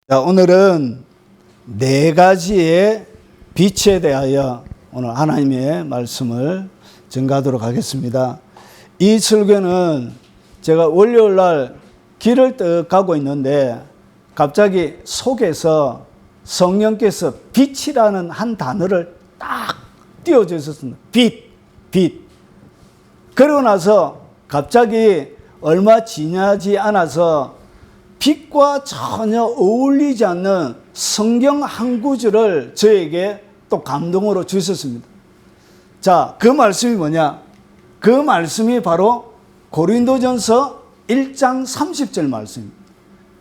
자, 오늘은 네 가지의 빛에 대하여 오늘 하나님의 말씀을 전가하도록 하겠습니다. 이 설교는 제가 월요일 날 길을 떡 가고 있는데 갑자기 속에서 성령께서 빛이라는 한 단어를 딱 띄워주셨습니다. 빛. 그러고 나서 갑자기 얼마 지나지 않아서 빛과 전혀 어울리지 않는 성경 한 구절을 저에게 또 감동으로 주셨습니다. 자, 그 말씀이 뭐냐? 그 말씀이 바로 고린도전서 1장 30절 말씀입니다.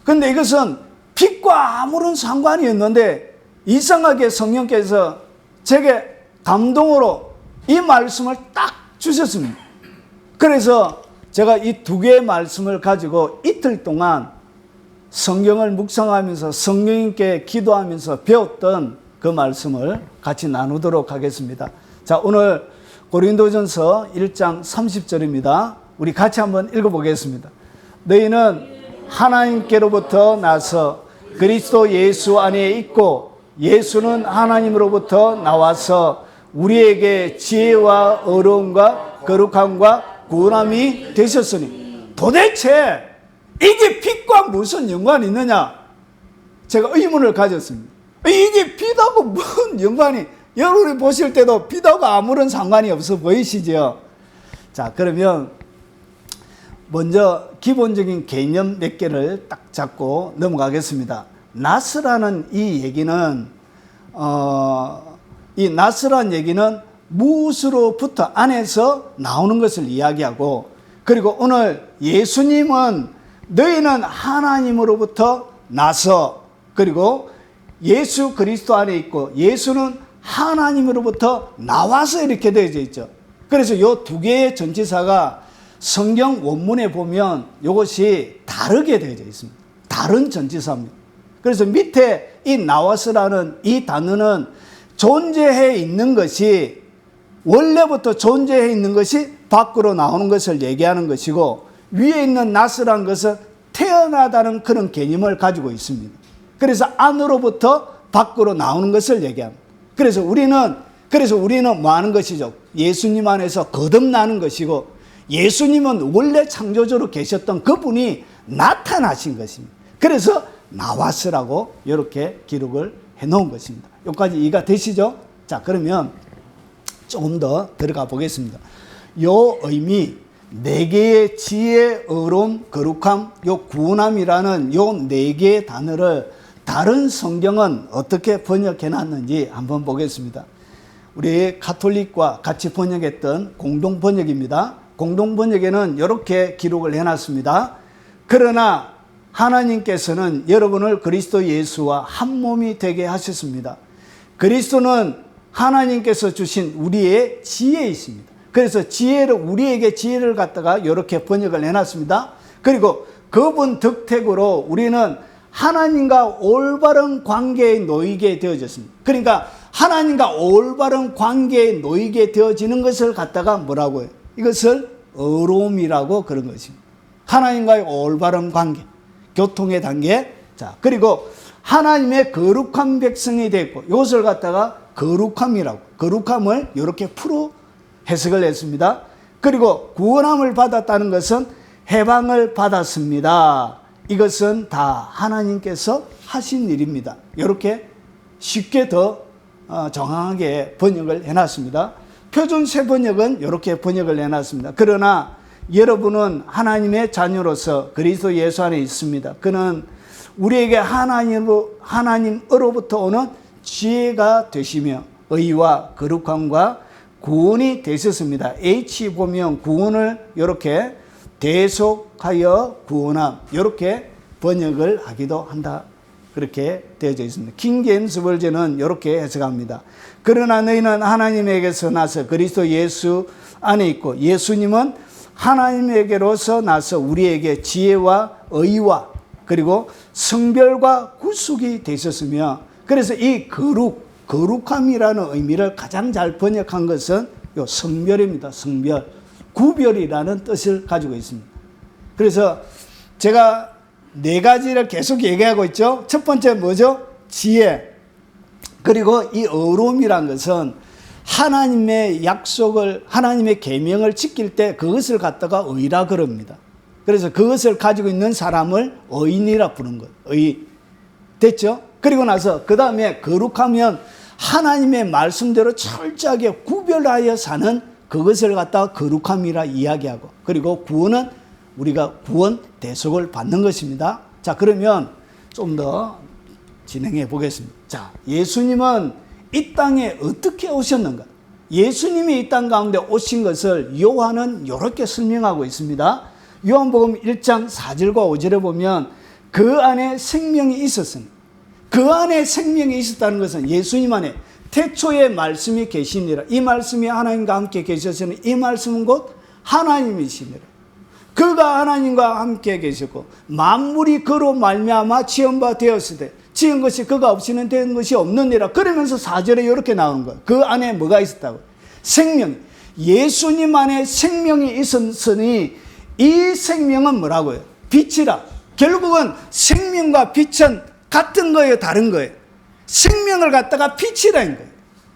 그런데 이것은 빛과 아무런 상관이 없는데 이상하게 성령께서 제게 감동으로 이 말씀을 딱 주셨습니다. 그래서 제가 이 두 개의 말씀을 가지고 이틀 동안 성경을 묵상하면서 성령님께 기도하면서 배웠던 그 말씀을 같이 나누도록 하겠습니다. 자, 오늘 고린도전서 1장 30절입니다. 우리 같이 한번 읽어보겠습니다. 너희는 하나님께로부터 나서 그리스도 예수 안에 있고 예수는 하나님으로부터 나와서 우리에게 지혜와 어려움과 거룩함과 구원함이 되셨으니 도대체 이게 빛과 무슨 연관이 있느냐? 제가 의문을 가졌습니다. 이게 빛하고 무슨 연관이, 여러분이 보실 때도 빛하고 아무런 상관이 없어 보이시죠? 자, 그러면 먼저 기본적인 개념 몇 개를 딱 잡고 넘어가겠습니다. 나스라는 이 얘기는 이 나스라는 얘기는 무엇으로부터 안에서 나오는 것을 이야기하고, 그리고 오늘 예수님은 너희는 하나님으로부터 나서, 그리고 예수 그리스도 안에 있고 예수는 하나님으로부터 나와서 이렇게 되어져 있죠. 그래서 이 두 개의 전치사가 성경 원문에 보면 이것이 다르게 되어져 있습니다. 다른 전치사입니다. 그래서 밑에 이 나와서라는 이 단어는 존재해 있는 것이, 원래부터 존재해 있는 것이 밖으로 나오는 것을 얘기하는 것이고, 위에 있는 나스라는 것은 태어나다는 그런 개념을 가지고 있습니다. 그래서 안으로부터 밖으로 나오는 것을 얘기합니다. 그래서 우리는 뭐 하는 것이죠? 예수님 안에서 거듭나는 것이고, 예수님은 원래 창조주로 계셨던 그분이 나타나신 것입니다. 그래서 나왔으라고 이렇게 기록을 해 놓은 것입니다. 여기까지 이해가 되시죠? 자, 그러면 조금 더 들어가 보겠습니다. 요 의미, 네 개의 지혜, 어려움, 거룩함, 요 구원함이라는 요 네 개의 단어를 다른 성경은 어떻게 번역해 놨는지 한번 보겠습니다. 우리 가톨릭과 같이 번역했던 공동 번역입니다. 공동 번역에는 이렇게 기록을 해 놨습니다. 그러나 하나님께서는 여러분을 그리스도 예수와 한 몸이 되게 하셨습니다. 그리스도는 하나님께서 주신 우리의 지혜이십니다. 그래서 우리에게 지혜를 갖다가 이렇게 번역을 해놨습니다. 그리고 그분 덕택으로 우리는 하나님과 올바른 관계에 놓이게 되어졌습니다. 그러니까 하나님과 올바른 관계에 놓이게 되어지는 것을 갖다가 뭐라고 해요? 이것을 어려움이라고 그런 것입니다. 하나님과의 올바른 관계, 교통의 단계. 자, 그리고 하나님의 거룩한 백성이 되고, 이것을 갖다가 거룩함이라고, 거룩함을 이렇게 해석을 했습니다. 그리고 구원함을 받았다는 것은 해방을 받았습니다. 이것은 다 하나님께서 하신 일입니다. 이렇게 쉽게 더 정확하게 번역을 해놨습니다. 표준세 번역은 이렇게 번역을 해놨습니다. 그러나 여러분은 하나님의 자녀로서 그리스도 예수 안에 있습니다. 그는 우리에게 하나님으로부터 오는 지혜가 되시며 의와 거룩함과 구원이 되셨습니다. H 보면 구원을 이렇게 대속하여 구원함, 이렇게 번역을 하기도 한다. 그렇게 되어져 있습니다. 킹 제임스 버전은 이렇게 해석합니다. 그러나 너희는 하나님에게서 나서 그리스도 예수 안에 있고 예수님은 하나님에게로서 나서 우리에게 지혜와 의와 그리고 성별과 구속이 되셨으며, 그래서 이 거룩함이라는 의미를 가장 잘 번역한 것은 요 성별입니다. 성별, 구별이라는 뜻을 가지고 있습니다. 그래서 제가 네 가지를 계속 얘기하고 있죠. 첫 번째 뭐죠? 지혜. 그리고 이 의로움이란 것은 하나님의 약속을, 하나님의 계명을 지킬 때 그것을 갖다가 의라 그럽니다. 그래서 그것을 가지고 있는 사람을 의인이라 부른 거예요. 의. 됐죠? 그리고 나서 그 다음에 거룩하면 하나님의 말씀대로 철저하게 구별하여 사는 그것을 갖다가 거룩함이라 이야기하고, 그리고 구원은 우리가 구원 대속을 받는 것입니다. 자, 그러면 좀 더 진행해 보겠습니다. 자, 예수님은 이 땅에 어떻게 오셨는가? 예수님이 이 땅 가운데 오신 것을 요한은 이렇게 설명하고 있습니다. 요한복음 1장 4절과 5절에 보면 그 안에 생명이 있었으니, 그 안에 생명이 있었다는 것은 예수님 안에 태초에 말씀이 계시니라. 이 말씀이 하나님과 함께 계셨으니 이 말씀은 곧 하나님이시니라. 그가 하나님과 함께 계셨고 만물이 그로 말미암아 지은 바 되었으되 지은 것이 그가 없이는 된 것이 없느니라. 그러면서 4절에 이렇게 나오는 거예요. 그 안에 뭐가 있었다고? 생명. 예수님 안에 생명이 있었으니 이 생명은 뭐라고요? 빛이라. 결국은 생명과 빛은 같은 거예요, 다른 거예요? 생명을 갖다가 빛이라는 거예요.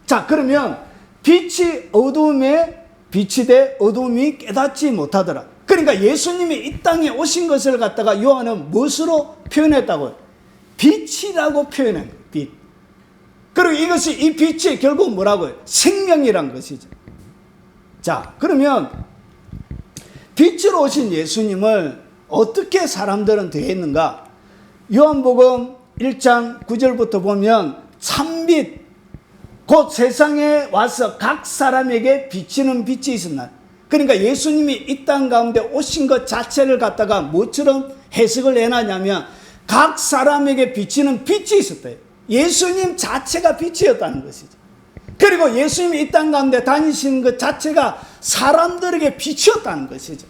자, 그러면 빛이 어두움에 빛이 돼 어두움이 깨닫지 못하더라. 그러니까 예수님이 이 땅에 오신 것을 갖다가 요한은 무엇으로 표현했다고요? 빛이라고 표현한 거예요. 빛. 그리고 이것이, 이 빛이 결국 뭐라고요? 생명이란 것이죠. 자, 그러면 빛으로 오신 예수님을 어떻게 사람들은 대했는가? 요한복음 1장 9절부터 보면 참빛, 곧 세상에 와서 각 사람에게 비치는 빛이 있었나. 그러니까 예수님이 이 땅 가운데 오신 것 자체를 갖다가 뭐처럼 해석을 해놨냐면 각 사람에게 비치는 빛이 있었대요. 예수님 자체가 빛이었다는 것이죠. 그리고 예수님이 이 땅 가운데 다니시는 것 자체가 사람들에게 빛이었다는 것이죠.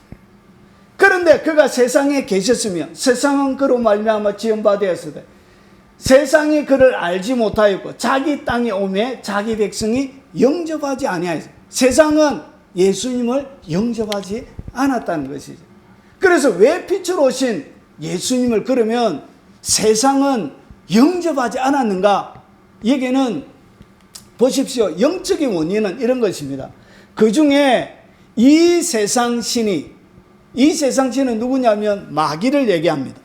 그런데 그가 세상에 계셨으면 세상은 그로 말미암아 지은 바 되었으되 세상이 그를 알지 못하였고 자기 땅에 오매 자기 백성이 영접하지 아니하였어요. 세상은 예수님을 영접하지 않았다는 것이죠. 그래서 왜 빛으로 오신 예수님을 그러면 세상은 영접하지 않았는가? 여기는 보십시오. 영적인 원인은 이런 것입니다. 그 중에 이 세상 신은 누구냐면 마귀를 얘기합니다.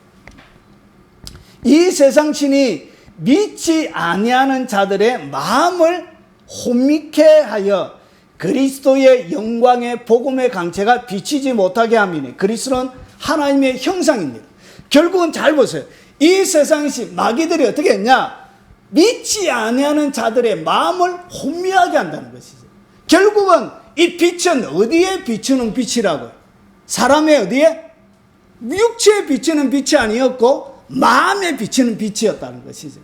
이 세상 신이 믿지 아니하는 자들의 마음을 혼미케 하여 그리스도의 영광의 복음의 강체가 비치지 못하게 함이니, 그리스도는 하나님의 형상입니다. 결국은 잘 보세요. 이 세상 신 마귀들이 어떻게 했냐? 믿지 아니하는 자들의 마음을 혼미하게 한다는 것이죠. 결국은 이 빛은 어디에 비추는 빛이라고요? 사람의 어디에? 육체에 비추는 빛이 아니었고 마음에 비추는 빛이었다는 것이죠.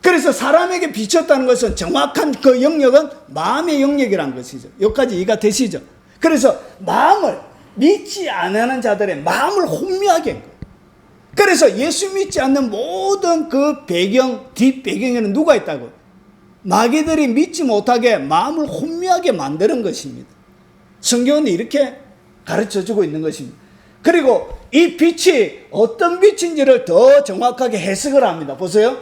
그래서 사람에게 비쳤다는 것은 정확한 그 영역은 마음의 영역이라는 것이죠. 여기까지 이해가 되시죠? 그래서 마음을, 믿지 않는 자들의 마음을 혼미하게 한 거예요. 그래서 예수 믿지 않는 모든 그 배경, 뒷배경에는 누가 있다고요? 마귀들이 믿지 못하게 마음을 혼미하게 만드는 것입니다. 성경은 이렇게 가르쳐주고 있는 것입니다. 그리고 이 빛이 어떤 빛인지를 더 정확하게 해석을 합니다. 보세요.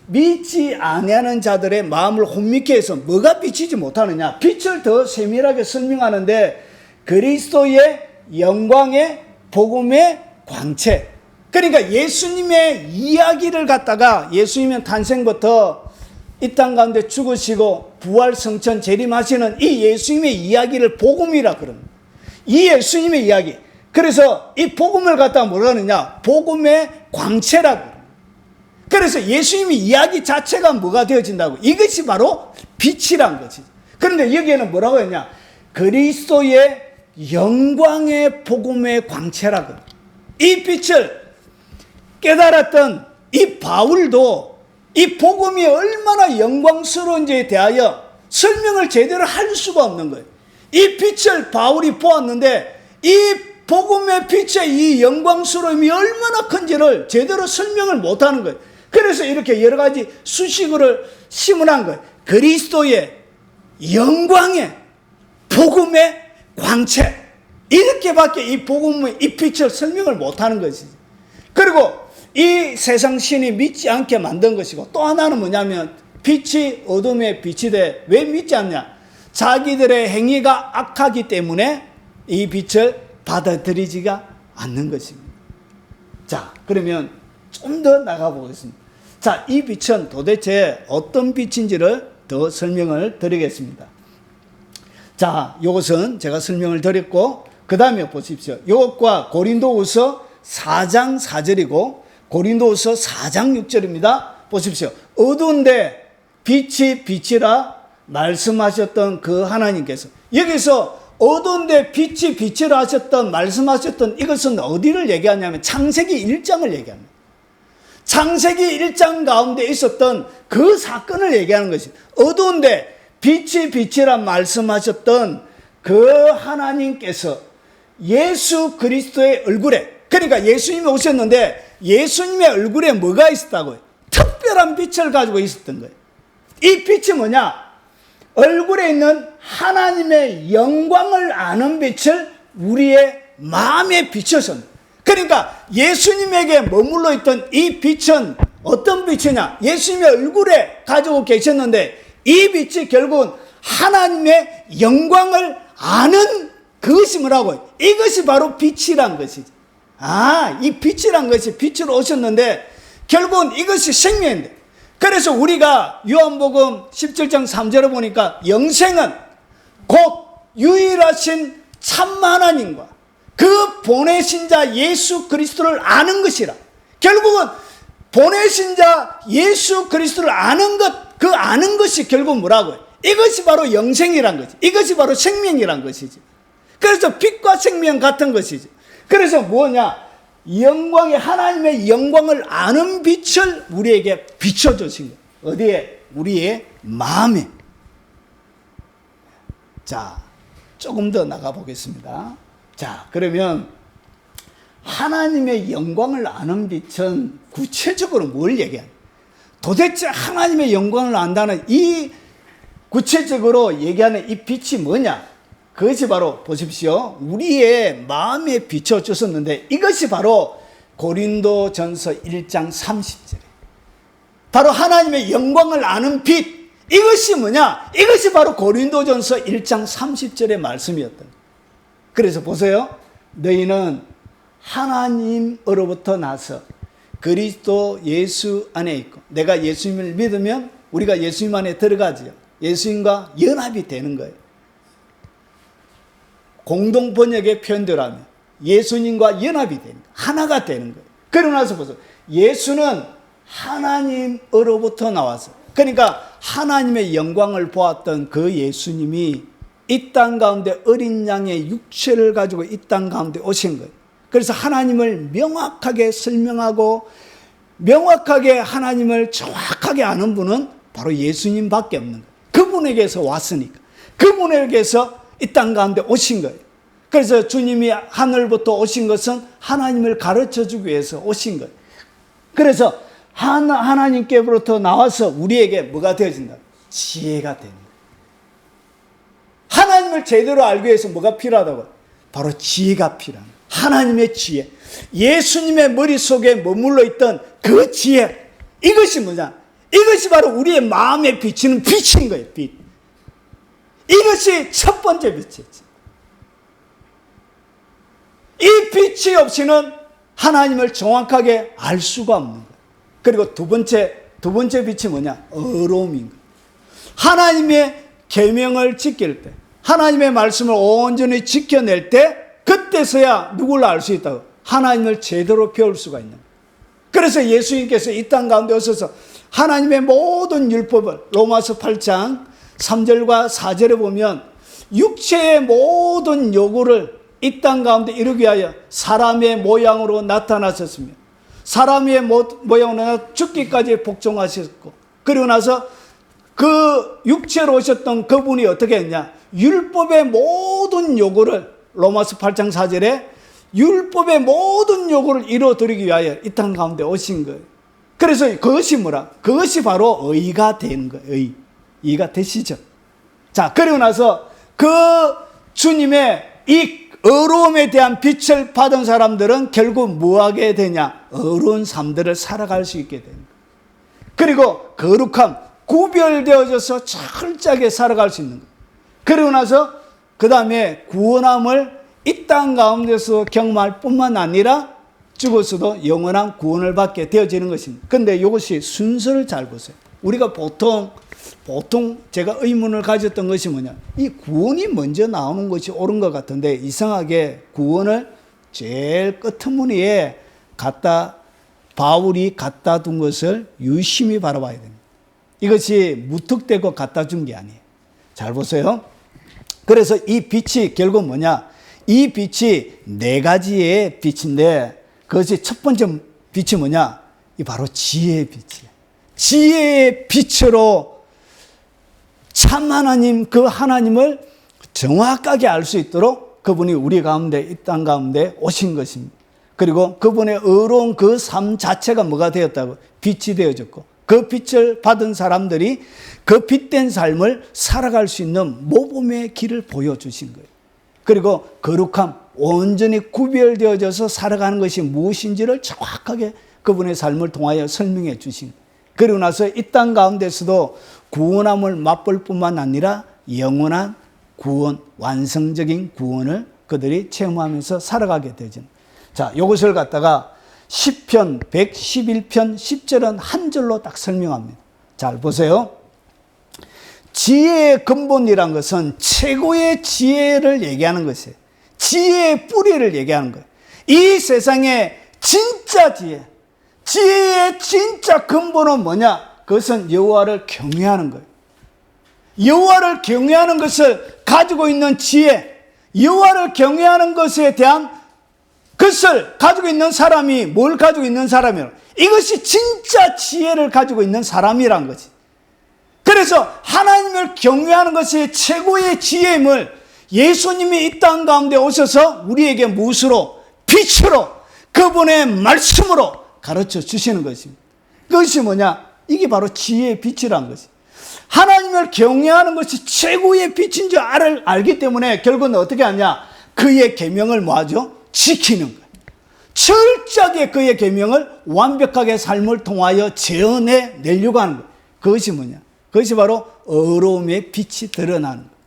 믿지 아니하는 자들의 마음을 혼미케 해서 뭐가 비치지 못하느냐? 빛을 더 세밀하게 설명하는데 그리스도의 영광의 복음의 광채. 그러니까 예수님의 이야기를 갖다가 예수님의 탄생부터 이 땅 가운데 죽으시고 부활 성천 재림하시는 이 예수님의 이야기를 복음이라 그럽니다. 이 예수님의 이야기. 그래서 이 복음을 갖다가 뭐라 하느냐? 복음의 광채라고. 그래서 예수님의 이야기 자체가 뭐가 되어진다고? 이것이 바로 빛이란 것이죠. 그런데 여기에는 뭐라고 했냐? 그리스도의 영광의 복음의 광채라고. 이 빛을 깨달았던 이 바울도 이 복음이 얼마나 영광스러운지에 대하여 설명을 제대로 할 수가 없는 거예요. 이 빛을 바울이 보았는데 이 복음의 빛의 이 영광스러움이 얼마나 큰지를 제대로 설명을 못하는 거예요. 그래서 이렇게 여러 가지 수식어를 심어놓은 거예요. 그리스도의 영광의 복음의 광채. 이렇게밖에 이 복음의 이 빛을 설명을 못하는 것이죠. 그리고 이 세상 신이 믿지 않게 만든 것이고, 또 하나는 뭐냐면 빛이 어둠에 빛이 돼. 왜 믿지 않냐? 자기들의 행위가 악하기 때문에 이 빛을 받아들이지가 않는 것입니다. 자, 그러면 좀 더 나가보겠습니다. 자, 이 빛은 도대체 어떤 빛인지를 더 설명을 드리겠습니다. 자, 이것은 제가 설명을 드렸고, 그 다음에 보십시오. 이것과 고린도후서 4장 4절이고 고린도후서 4장 6절입니다. 보십시오. 어두운데 빛이 빛이라 말씀하셨던 그 하나님께서, 여기서 어두운데 빛이 빛이라 하셨던 말씀하셨던 이것은 어디를 얘기하냐면 창세기 1장을 얘기합니다. 창세기 1장 가운데 있었던 그 사건을 얘기하는 것입니다. 어두운데 빛이 빛이라 말씀하셨던 그 하나님께서 예수 그리스도의 얼굴에, 그러니까 예수님이 오셨는데 예수님의 얼굴에 뭐가 있었다고요? 특별한 빛을 가지고 있었던 거예요. 이 빛이 뭐냐? 얼굴에 있는 하나님의 영광을 아는 빛을 우리의 마음에 비춰서, 그러니까 예수님에게 머물러 있던 이 빛은 어떤 빛이냐? 예수님의 얼굴에 가지고 계셨는데 이 빛이 결국은 하나님의 영광을 아는 그것이 뭐라고요? 이것이 바로 빛이란 것이죠. 아, 이 빛이란 것이 빛으로 오셨는데 결국은 이것이 생명인데, 그래서 우리가 요한복음 17장 3절에 보니까 영생은 곧 유일하신 참 하나님과 그 보내신 자 예수 그리스도를 아는 것이라. 결국은 보내신 자 예수 그리스도를 아는 것, 그 아는 것이 결국 뭐라고요? 이것이 바로 영생이란 거지. 이것이 바로 생명이란 것이지. 그래서 빛과 생명 같은 것이지. 그래서 뭐냐? 영광의, 하나님의 영광을 아는 빛을 우리에게 비춰주신 거예요. 어디에? 우리의 마음에. 자, 조금 더 나가 보겠습니다. 자, 그러면 하나님의 영광을 아는 빛은 구체적으로 뭘 얘기하냐? 도대체 하나님의 영광을 안다는 이 구체적으로 얘기하는 이 빛이 뭐냐? 그것이 바로 보십시오. 우리의 마음에 비춰주셨는데 이것이 바로 고린도전서 1장 30절에 바로 하나님의 영광을 아는 빛, 이것이 뭐냐? 이것이 바로 고린도전서 1장 30절의 말씀이었던 거예요. 그래서 보세요. 너희는 하나님으로부터 나서 그리스도 예수 안에 있고, 내가 예수님을 믿으면 우리가 예수님 안에 들어가죠. 예수님과 연합이 되는 거예요. 공동 번역의 표현대로 하면 예수님과 연합이 되는 거예요. 하나가 되는 거예요. 그러고 나서 보세요. 예수는 하나님으로부터 나와서, 그러니까 하나님의 영광을 보았던 그 예수님이 이 땅 가운데 어린 양의 육체를 가지고 이 땅 가운데 오신 거예요. 그래서 하나님을 명확하게 설명하고 명확하게 하나님을 정확하게 아는 분은 바로 예수님밖에 없는 거예요. 그분에게서 왔으니까. 그분에게서 이 땅 가운데 오신 거예요. 그래서 주님이 하늘부터 오신 것은 하나님을 가르쳐주기 위해서 오신 거예요. 그래서 하나님께로부터 나와서 우리에게 뭐가 되어진다? 지혜가 되는 거예요. 하나님을 제대로 알기 위해서 뭐가 필요하다고? 바로 지혜가 필요한 거예요. 하나님의 지혜, 예수님의 머릿속에 머물러 있던 그 지혜, 이것이 뭐냐? 이것이 바로 우리의 마음에 비치는 빛인 거예요. 빛. 이것이 첫 번째 빛이지. 이 빛이 없이는 하나님을 정확하게 알 수가 없는 거예요. 그리고 두 번째 빛이 뭐냐? 어려움인 거예요. 하나님의 계명을 지킬 때, 하나님의 말씀을 온전히 지켜낼 때, 그때서야 누구를 알 수 있다고? 하나님을 제대로 배울 수가 있는 거예요. 그래서 예수님께서 이 땅 가운데 오셔서 하나님의 모든 율법을, 로마서 8장 3절과 4절에 보면 육체의 모든 요구를 이 땅 가운데 이루기 위하여 사람의 모양으로 나타나셨으며 사람의 모양으로 죽기까지 복종하셨고, 그리고 나서 그 육체로 오셨던 그분이 어떻게 했냐? 율법의 모든 요구를, 로마서 8장 4절에 율법의 모든 요구를 이루어드리기 위하여 이 땅 가운데 오신 거예요. 그래서 그것이 뭐라? 그것이 바로 의가 되는 거예요. 의가 되시죠. 자, 그리고 나서 그 주님의 이 의로움에 대한 빛을 받은 사람들은 결국 뭐하게 되냐? 의로운 삶들을 살아갈 수 있게 됩니다. 그리고 거룩함, 구별되어져서 철저하게 살아갈 수 있는 거예요. 그리고 나서 그 다음에 구원함을 이 땅 가운데서 경험할 뿐만 아니라 죽어서도 영원한 구원을 받게 되어지는 것입니다. 그런데 이것이 순서를 잘 보세요. 우리가 보통 제가 의문을 가졌던 것이 뭐냐, 이 구원이 먼저 나오는 것이 옳은 것 같은데 이상하게 구원을 제일 끄트무늬에 바울이 갖다 둔 것을 유심히 바라봐야 됩니다. 이것이 무턱대고 갖다 준 게 아니에요. 잘 보세요. 그래서 이 빛이 결국 뭐냐, 이 빛이 네 가지의 빛인데 그것이 첫 번째 빛이 뭐냐, 이 바로 지혜의 빛이에요. 지혜의 빛으로 참 하나님, 그 하나님을 정확하게 알 수 있도록 그분이 우리 가운데, 이 땅 가운데 오신 것입니다. 그리고 그분의 의로운 그 삶 자체가 뭐가 되었다고? 빛이 되어졌고, 그 빛을 받은 사람들이 그 빛된 삶을 살아갈 수 있는 모범의 길을 보여주신 거예요. 그리고 거룩함, 온전히 구별되어져서 살아가는 것이 무엇인지를 정확하게 그분의 삶을 통하여 설명해 주신 거예요. 그리고 나서 이 땅 가운데서도 구원함을 맛볼 뿐만 아니라 영원한 구원, 완성적인 구원을 그들이 체험하면서 살아가게 되죠. 자, 이것을 갖다가 시편 111편 10절은 한 절로 딱 설명합니다. 잘 보세요. 지혜의 근본이란 것은 최고의 지혜를 얘기하는 것이에요. 지혜의 뿌리를 얘기하는 거예요. 이 세상의 진짜 지혜의 진짜 근본은 뭐냐? 그것은 여호와를 경외하는 거예요. 여호와를 경외하는 것을 가지고 있는 지혜, 여호와를 경외하는 것에 대한 것을 가지고 있는 사람이 뭘 가지고 있는 사람이라? 이것이 진짜 지혜를 가지고 있는 사람이란 거지. 그래서 하나님을 경외하는 것이 최고의 지혜임을 예수님이 이 땅 가운데 오셔서 우리에게 무엇으로? 빛으로, 그분의 말씀으로 가르쳐 주시는 것입니다. 그것이 뭐냐? 이게 바로 지혜의 빛이라는 것이. 하나님을 경외하는 것이 최고의 빛인 줄 알기 때문에 결국은 어떻게 하냐? 그의 계명을 뭐하죠? 지키는 거예요. 철저하게 그의 계명을 완벽하게 삶을 통하여 재현해 내려고 하는 거예요. 그것이 뭐냐? 그것이 바로 의로움의 빛이 드러나는 거예요.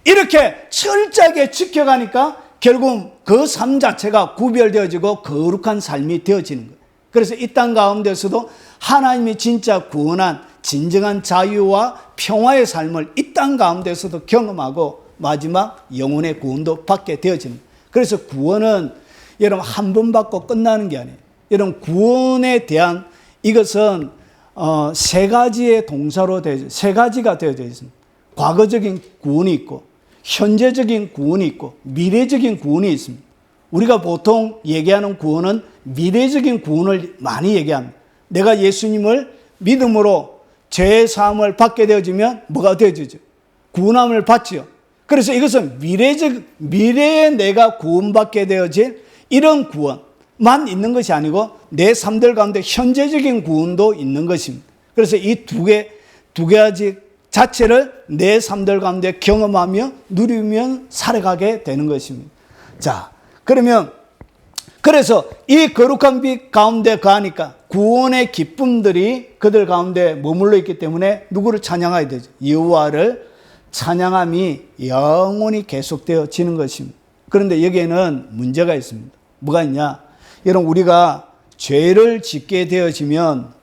이렇게 철저하게 지켜가니까 결국 그 삶 자체가 구별되어지고 거룩한 삶이 되어지는 거예요. 그래서 이 땅 가운데서도 하나님이 진짜 구원한 진정한 자유와 평화의 삶을 이 땅 가운데서도 경험하고 마지막 영혼의 구원도 받게 되어지는 거예요. 그래서 구원은 여러분 한 번 받고 끝나는 게 아니에요. 여러분 구원에 대한 이것은 세 가지의 동사로 세 가지가 되어져 있습니다. 과거적인 구원이 있고 현재적인 구원이 있고 미래적인 구원이 있습니다. 우리가 보통 얘기하는 구원은 미래적인 구원을 많이 얘기합니다. 내가 예수님을 믿음으로 죄 사함을 받게 되어지면 뭐가 되어지죠? 구원함을 받지요. 그래서 이것은 미래에 내가 구원받게 되어질 이런 구원만 있는 것이 아니고 내 삶들 가운데 현재적인 구원도 있는 것입니다. 그래서 이 두 가지 자체를 내 삶들 가운데 경험하며 누리며 살아가게 되는 것입니다. 자, 그래서 이 거룩한 빛 가운데 가니까 구원의 기쁨들이 그들 가운데 머물러 있기 때문에 누구를 찬양해야 되죠? 여호와를 찬양함이 영원히 계속되어지는 것입니다. 그런데 여기에는 문제가 있습니다. 뭐가 있냐? 여러분 우리가 죄를 짓게 되어지면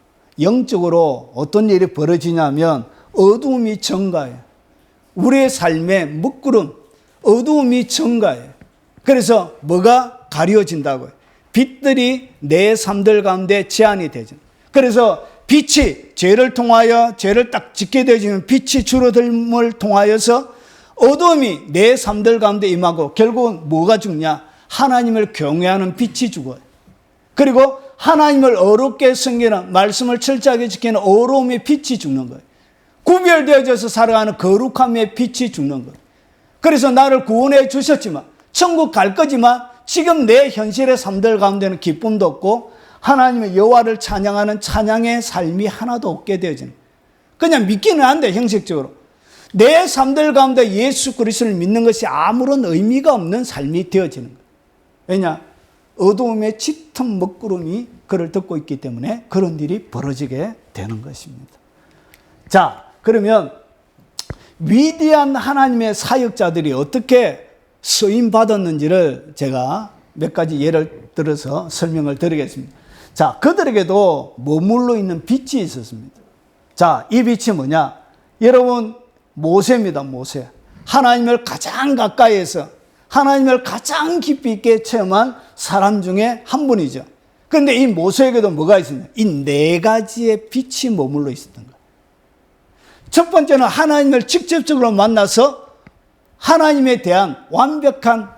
영적으로 어떤 일이 벌어지냐면 어두움이 증가해요. 우리의 삶에 먹구름, 어두움이 증가해요. 그래서 뭐가 가려진다고요? 빛들이 내 삶들 가운데 제한이 되죠. 그래서 빛이 죄를 통하여 죄를 딱 짓게 되어지면 빛이 줄어들음을 통하여서 어둠이 내 삶들 가운데 임하고 결국은 뭐가 죽냐? 하나님을 경외하는 빛이 죽어요. 그리고 하나님을 어렵게 섬기는 말씀을 철저하게 지키는 어려움의 빛이 죽는 거예요. 구별되어져서 살아가는 거룩함의 빛이 죽는 거예요. 그래서 나를 구원해 주셨지만 천국 갈 거지만 지금 내 현실의 삶들 가운데는 기쁨도 없고 하나님의 여호와를 찬양하는 찬양의 삶이 하나도 없게 되어지는 거예요. 그냥 믿기는 한데 형식적으로 내 삶들 가운데 예수 그리스도를 믿는 것이 아무런 의미가 없는 삶이 되어지는 거예요. 왜냐? 어두움의 짙은 먹구름이 그를 덮고 있기 때문에 그런 일이 벌어지게 되는 것입니다. 자, 그러면 위대한 하나님의 사역자들이 어떻게 쓰임 받았는지를 제가 몇 가지 예를 들어서 설명을 드리겠습니다. 자, 그들에게도 머물러 있는 빛이 있었습니다. 자, 이 빛이 뭐냐? 여러분, 모세입니다, 모세. 하나님을 가장 가까이에서 하나님을 가장 깊이 있게 체험한 사람 중에 한 분이죠. 그런데 이 모세에게도 뭐가 있었냐? 이 네 가지의 빛이 머물러 있었던 거예요. 첫 번째는 하나님을 직접적으로 만나서 하나님에 대한 완벽한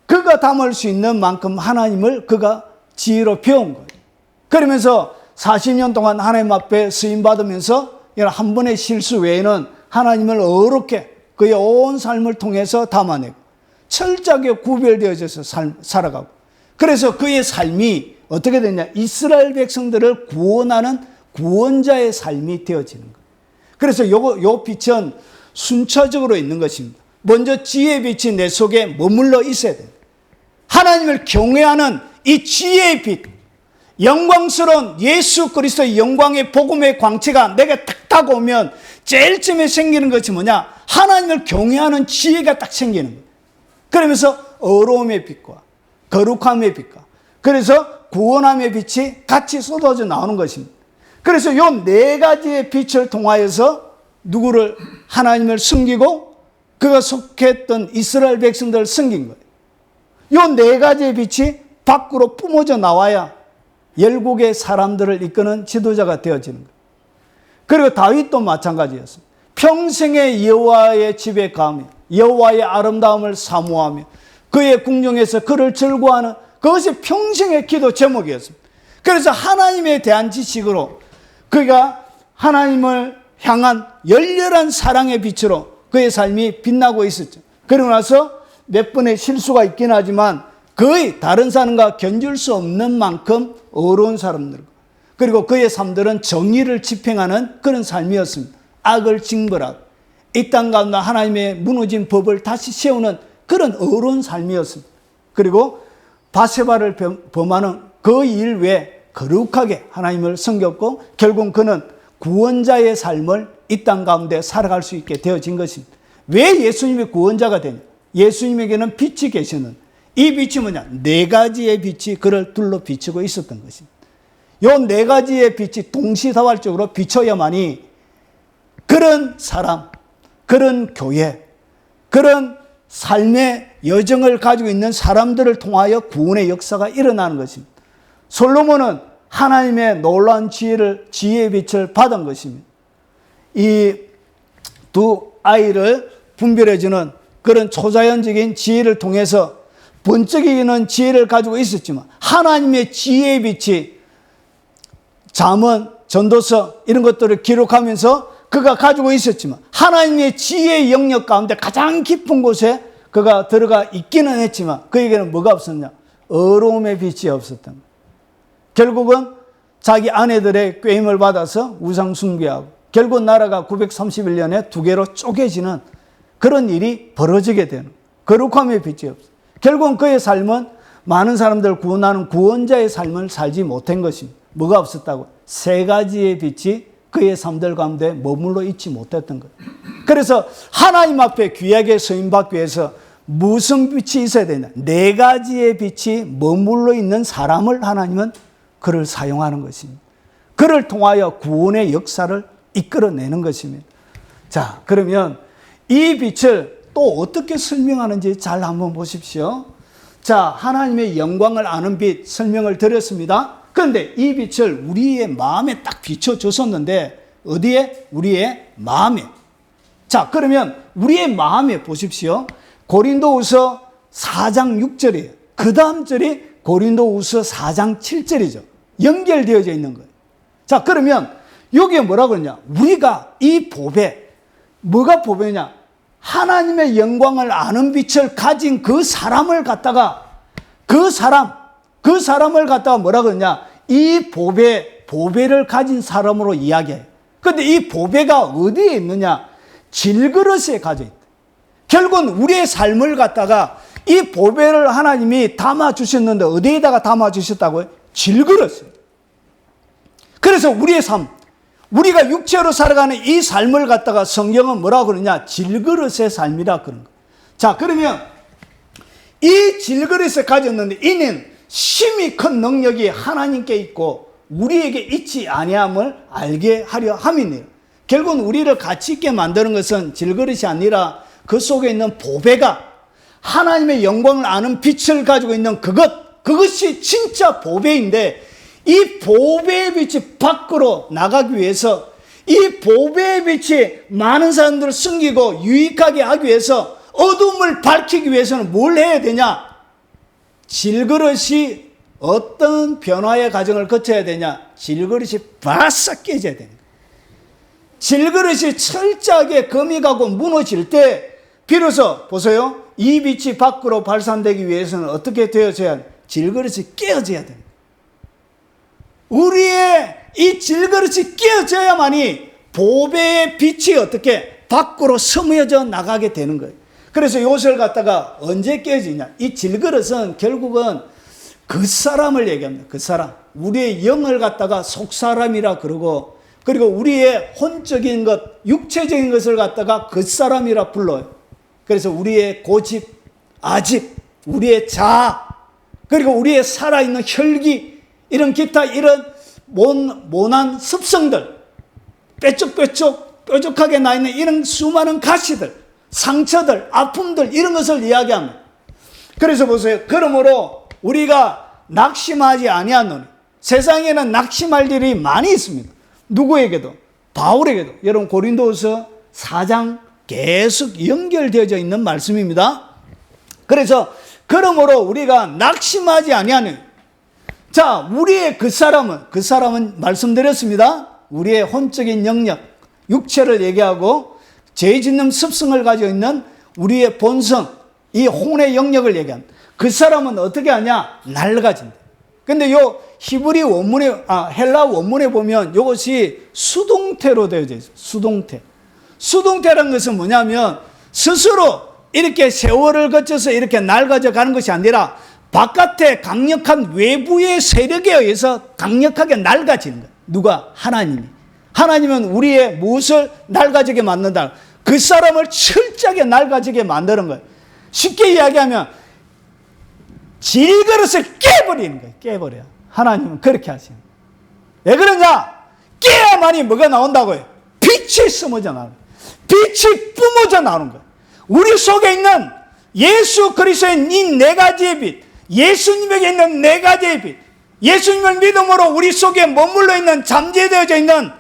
그가 담을 수 있는 만큼 하나님을 그가 지혜로 배운 거예요. 그러면서 40년 동안 하나님 앞에 쓰임받으면서 한 번의 실수 외에는 하나님을 어렵게 그의 온 삶을 통해서 담아내고 철저하게 구별되어져서 살아가고, 그래서 그의 삶이 어떻게 되냐? 이스라엘 백성들을 구원하는 구원자의 삶이 되어지는 거예요. 그래서 요 빛은 순차적으로 있는 것입니다. 먼저 지혜의 빛이 내 속에 머물러 있어야 돼요. 하나님을 경외하는 이 지혜의 빛, 영광스러운 예수 그리스도의 영광의 복음의 광채가 내게 딱 다가오면 제일 처음에 생기는 것이 뭐냐? 하나님을 경외하는 지혜가 딱 생기는 거예요. 그러면서 어려움의 빛과 거룩함의 빛과 그래서 구원함의 빛이 같이 쏟아져 나오는 것입니다. 그래서 이 네 가지의 빛을 통하여서 누구를, 하나님을 섬기고 그가 속했던 이스라엘 백성들을 섬긴 거예요. 이 네 가지의 빛이 밖으로 뿜어져 나와야 열국의 사람들을 이끄는 지도자가 되어지는 거예요. 그리고 다윗도 마찬가지였습니다. 평생의 여호와의 집에 가며 여호와의 아름다움을 사모하며 그의 궁정에서 그를 즐거워하는 그것이 평생의 기도 제목이었습니다. 그래서 하나님에 대한 지식으로 그가 하나님을 향한 열렬한 사랑의 빛으로 그의 삶이 빛나고 있었죠. 그러고 나서 몇 번의 실수가 있긴 하지만 거의 다른 사람과 견줄 수 없는 만큼 어려운 사람들, 그리고 그의 삶들은 정의를 집행하는 그런 삶이었습니다. 악을 징벌하고 이 땅 가운데 하나님의 무너진 법을 다시 세우는 그런 어려운 삶이었습니다. 그리고 바세바를 범하는 그 일 외에 거룩하게 하나님을 섬겼고 결국 그는 구원자의 삶을 이 땅 가운데 살아갈 수 있게 되어진 것입니다. 왜 예수님이 구원자가 되냐? 예수님에게는 빛이 계시는, 이 빛이 뭐냐? 네 가지의 빛이 그를 둘러 비추고 있었던 것입니다. 이 네 가지의 빛이 동시다발적으로 비춰야만이 그런 사람, 그런 교회, 그런 삶의 여정을 가지고 있는 사람들을 통하여 구원의 역사가 일어나는 것입니다. 솔로몬은 하나님의 놀라운 지혜의 빛을 받은 것입니다. 이 두 아이를 분별해주는 그런 초자연적인 지혜를 통해서 번쩍이는 지혜를 가지고 있었지만 하나님의 지혜의 빛이 잠언, 전도서 이런 것들을 기록하면서 그가 가지고 있었지만 하나님의 지혜의 영역 가운데 가장 깊은 곳에 그가 들어가 있기는 했지만 그에게는 뭐가 없었냐? 어려움의 빛이 없었던 거예요. 결국은 자기 아내들의 꾀임을 받아서 우상 숭배하고 결국 나라가 931년에 두 개로 쪼개지는 그런 일이 벌어지게 되는 거룩함의 빛이 없어요. 결국은 그의 삶은 많은 사람들을 구원하는 구원자의 삶을 살지 못한 것입니다. 뭐가 없었다고? 세 가지의 빛이 그의 삶들 가운데 머물러 있지 못했던 거예요. 그래서 하나님 앞에 귀하게 서임받기 위해서 무슨 빛이 있어야 되냐? 네 가지의 빛이 머물러 있는 사람을 하나님은 그를 사용하는 것입니다. 그를 통하여 구원의 역사를 이끌어내는 것입니다. 자, 그러면 이 빛을 또 어떻게 설명하는지 잘 한번 보십시오. 자, 하나님의 영광을 아는 빛 설명을 드렸습니다. 그런데 이 빛을 우리의 마음에 딱 비춰줬었는데 어디에? 우리의 마음에. 자, 그러면 우리의 마음에 보십시오. 고린도후서 4장 6절이에요. 그 다음 절이 고린도후서 4장 7절이죠. 연결되어져 있는 거예요. 자, 그러면 여기에 뭐라고 그러냐? 우리가 이 보배, 뭐가 보배냐? 하나님의 영광을 아는 빛을 가진 그 사람을 갖다가 그 사람을 갖다가 뭐라 그러냐? 이 보배를 가진 사람으로 이야기해요. 그런데 이 보배가 어디에 있느냐? 질그릇에 가져 있다. 결국은 우리의 삶을 갖다가 이 보배를 하나님이 담아주셨는데 어디에다가 담아주셨다고요? 질그릇에. 그래서 우리의 삶, 우리가 육체로 살아가는 이 삶을 갖다가 성경은 뭐라고 그러냐? 질그릇의 삶이라 그런 거예요. 자, 그러면 이 질그릇에 가졌는데 이는 심히 큰 능력이 하나님께 있고 우리에게 있지 아니함을 알게 하려 함이니라. 결국은 우리를 가치 있게 만드는 것은 질그릇이 아니라 그 속에 있는 보배가 하나님의 영광을 아는 빛을 가지고 있는 그것이 진짜 보배인데 이 보배의 빛이 밖으로 나가기 위해서 이 보배의 빛이 많은 사람들을 숨기고 유익하게 하기 위해서 어둠을 밝히기 위해서는 뭘 해야 되냐? 질그릇이 어떤 변화의 과정을 거쳐야 되냐? 질그릇이 바싹 깨져야 되는 거예요. 질그릇이 철저하게 금이 가고 무너질 때 비로소 보세요. 이 빛이 밖으로 발산되기 위해서는 어떻게 되어져야 해요? 질그릇이 깨어져야 됩니다. 우리의 이 질그릇이 깨어져야만이 보배의 빛이 어떻게 밖으로 스며져 나가게 되는 거예요. 그래서 이것을 갖다가 언제 깨어지냐? 이 질그릇은 결국은 그 사람을 얘기합니다. 그 사람. 우리의 영을 갖다가 속사람이라 그러고 그리고 우리의 혼적인 것, 육체적인 것을 갖다가 그 사람이라 불러요. 그래서 우리의 고집, 아집, 우리의 자아, 그리고 우리의 살아있는 혈기, 이런 기타 이런 모난 습성들, 뾰족하게 나 있는 이런 수많은 가시들, 상처들, 아픔들 이런 것을 이야기합니다. 그래서 보세요. 그러므로 우리가 낙심하지 아니하노니 세상에는 낙심할 일이 많이 있습니다. 누구에게도, 바울에게도. 여러분 고린도후서 4장 계속 연결되어져 있는 말씀입니다. 그래서 그러므로 우리가 낙심하지 아니하는 자, 우리의 그 사람은 말씀드렸습니다. 우리의 혼적인 영역, 육체를 얘기하고 죄 짓는 습성을 가지고 있는 우리의 본성, 이 혼의 영역을 얘기합니다. 그 사람은 어떻게 하냐? 낡아진다. 근데 요 히브리 원문에, 헬라 원문에 보면 이것이 수동태로 되어져 있어요. 수동태. 수동태라는 것은 뭐냐면 스스로 이렇게 세월을 거쳐서 이렇게 낡아져 가는 것이 아니라 바깥에 강력한 외부의 세력에 의해서 강력하게 낡아지는 거예요. 누가? 하나님이. 하나님은 우리의 무엇을 낡아지게 만든다? 그 사람을 철저하게 낡아지게 만드는 거예요. 쉽게 이야기하면 질그릇을 깨버리는 거예요. 깨버려요. 하나님은 그렇게 하시는 거예요. 왜 그러냐? 깨야만이 뭐가 나온다고요? 빛이 스며져 나오는 거예요. 빛이 뿜어져 나오는 거예요. 우리 속에 있는 예수 그리스도의 이 네 가지의 빛, 예수님에게 있는 네 가지의 빛, 예수님을 믿음으로 우리 속에 머물러 있는 잠재되어져 있는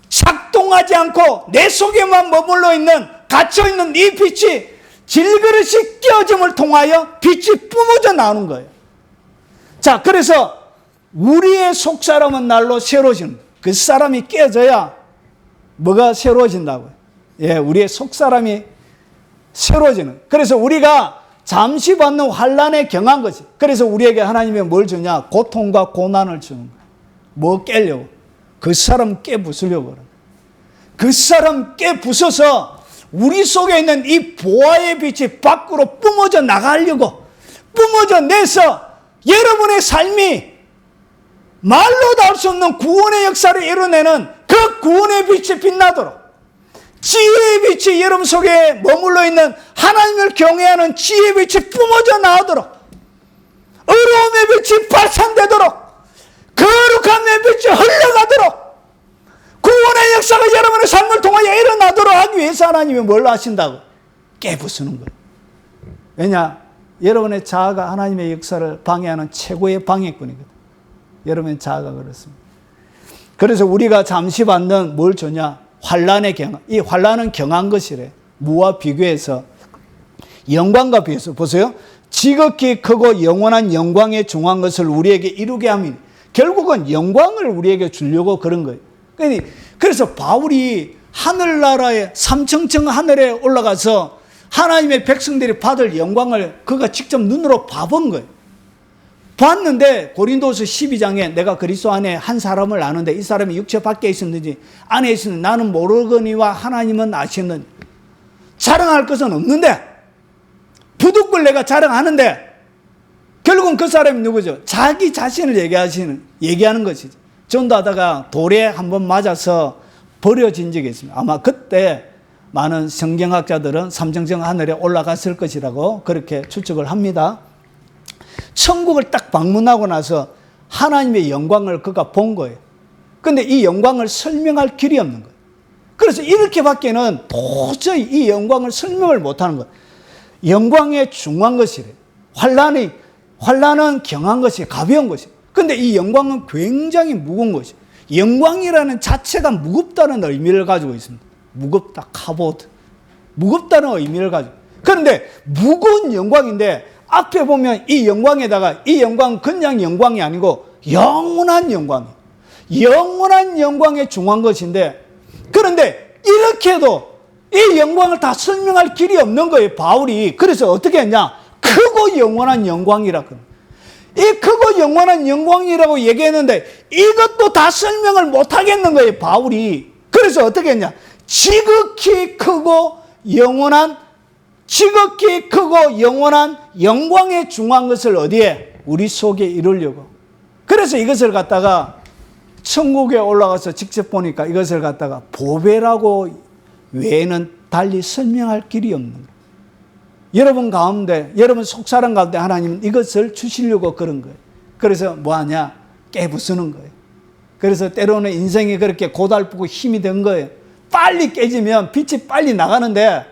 작동하지 않고 내 속에만 머물러 있는 갇혀있는 이 빛이 질그릇이 깨어짐을 통하여 빛이 뿜어져 나오는 거예요. 자, 그래서 우리의 속사람은 날로 새로워지는 거예요. 그 사람이 깨어져야 뭐가 새로워진다고요? 예, 우리의 속사람이 새로워지는. 그래서 우리가 잠시 받는 환난에 경한 것이. 그래서 우리에게 하나님이 뭘 주냐? 고통과 고난을 주는 거예요. 뭐 깨려고? 그 사람 깨부수려고 그래요. 그 사람 깨부숴서 우리 속에 있는 이 보화의 빛이 밖으로 뿜어져 나가려고 뿜어져 내서 여러분의 삶이 말로도 할 수 없는 구원의 역사를 이뤄내는 그 구원의 빛이 빛나도록 지혜의 빛이 여러분 속에 머물러 있는 하나님을 경외하는 지혜의 빛이 뿜어져 나오도록 의로움의 빛이 발산되도록 거룩함의 빛이 흘러가도록 구원의 역사가 여러분의 삶을 통하여 일어나도록 하기 위해서 하나님이 뭘 하신다고? 깨부수는 거예요. 왜냐? 여러분의 자아가 하나님의 역사를 방해하는 최고의 방해꾼이거든. 여러분의 자아가 그렇습니다. 그래서 우리가 잠시 받는 뭘 주냐? 환난의 경험. 이 환난은 경한 것이래. 무와 비교해서 영광과 비교해서 보세요. 지극히 크고 영원한 영광에 중한 것을 우리에게 이루게 하면 결국은 영광을 우리에게 주려고 그런 거예요. 그래서 바울이 하늘나라의 삼층층 하늘에 올라가서 하나님의 백성들이 받을 영광을 그가 직접 눈으로 봐본 거예요. 봤는데 고린도서 12장에 내가 그리스도 안에 한 사람을 아는데 이 사람이 육체 밖에 있었는지 안에 있었는지 나는 모르거니와 하나님은 아시는 자랑할 것은 없는데, 부득불 내가 자랑하는데, 결국은 그 사람이 누구죠? 자기 자신을 얘기하는 것이죠. 전도하다가 돌에 한번 맞아서 버려진 적이 있습니다. 아마 그때 많은 성경학자들은 삼성성 하늘에 올라갔을 것이라고 그렇게 추측을 합니다. 천국을 딱 방문하고 나서 하나님의 영광을 그가 본 거예요. 근데 이 영광을 설명할 길이 없는 거예요. 그래서 이렇게밖에는 도저히 이 영광을 설명을 못하는 거예요. 영광에 중한 것이래. 환란은 경한 것이 가벼운 것이. 근데 이 영광은 굉장히 무거운 것이. 영광이라는 자체가 무겁다는 의미를 가지고 있습니다. 무겁다, 카보드. 무겁다는 의미를 가지고. 그런데 무거운 영광인데 앞에 보면 이 영광에다가 이 영광은 그냥 영광이 아니고 영원한 영광이에요. 영원한 영광에 중한 것인데, 그런데 이렇게 해도 이 영광을 다 설명할 길이 없는 거예요, 바울이. 그래서 어떻게 했냐? 크고 영원한 영광이라고. 이 크고 영원한 영광이라고 얘기했는데 이것도 다 설명을 못 하겠는 거예요, 바울이. 그래서 어떻게 했냐? 지극히 크고 영원한 영광에 중한 것을 어디에? 우리 속에 이루려고. 그래서 이것을 갖다가 천국에 올라가서 직접 보니까 이것을 갖다가 보배라고 외에는 달리 설명할 길이 없는 거예요. 여러분 가운데, 여러분 속사람 가운데 하나님은 이것을 주시려고 그런 거예요. 그래서 뭐하냐? 깨부수는 거예요. 그래서 때로는 인생이 그렇게 고달프고 힘이 든 거예요. 빨리 깨지면 빛이 빨리 나가는데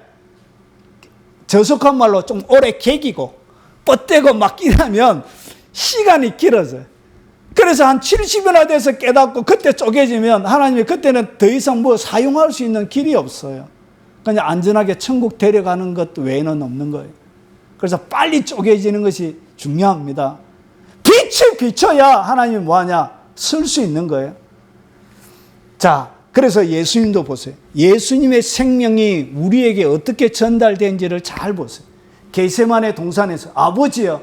저속한 말로 좀 오래 개기고 뻗대고 막 일하면 시간이 길어져요. 그래서 한 70여나 돼서 깨닫고 그때 쪼개지면 하나님이 그때는 더 이상 뭐 사용할 수 있는 길이 없어요. 그냥 안전하게 천국 데려가는 것 외에는 없는 거예요. 그래서 빨리 쪼개지는 것이 중요합니다. 빛을 비춰야 하나님이 뭐하냐? 쓸 수 있는 거예요. 자, 그래서 예수님도 보세요. 예수님의 생명이 우리에게 어떻게 전달된지를 잘 보세요. 겟세마네 동산에서 아버지여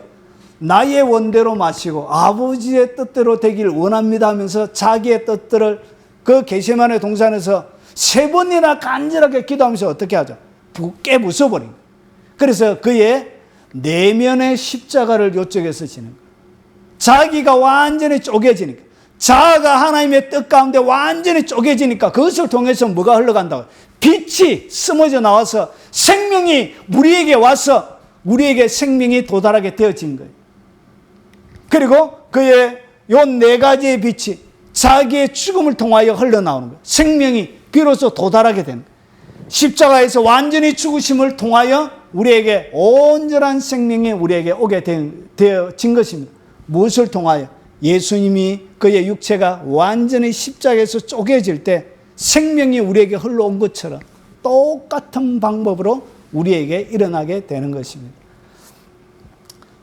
나의 원대로 마시고 아버지의 뜻대로 되길 원합니다 하면서 자기의 뜻들을 그 겟세마네 동산에서 3번이나 간절하게 기도하면서 어떻게 하죠? 깨부숴버린 거예요. 그래서 그의 내면의 십자가를 요쪽에서 지는 거예요. 자기가 완전히 쪼개지니까, 자아가 하나님의 뜻 가운데 완전히 쪼개지니까 그것을 통해서 뭐가 흘러간다고요? 빛이 스며져 나와서 생명이 우리에게 와서 우리에게 생명이 도달하게 되어진 거예요. 그리고 그의 요 4가지의 빛이 자기의 죽음을 통하여 흘러나오는 거예요. 생명이 비로소 도달하게 되는 거예요. 십자가에서 완전히 죽으심을 통하여 우리에게 온전한 생명이 우리에게 오게 되어진 것입니다. 무엇을 통하여? 예수님이 그의 육체가 완전히 십자가에서 쪼개질 때 생명이 우리에게 흘러온 것처럼 똑같은 방법으로 우리에게 일어나게 되는 것입니다.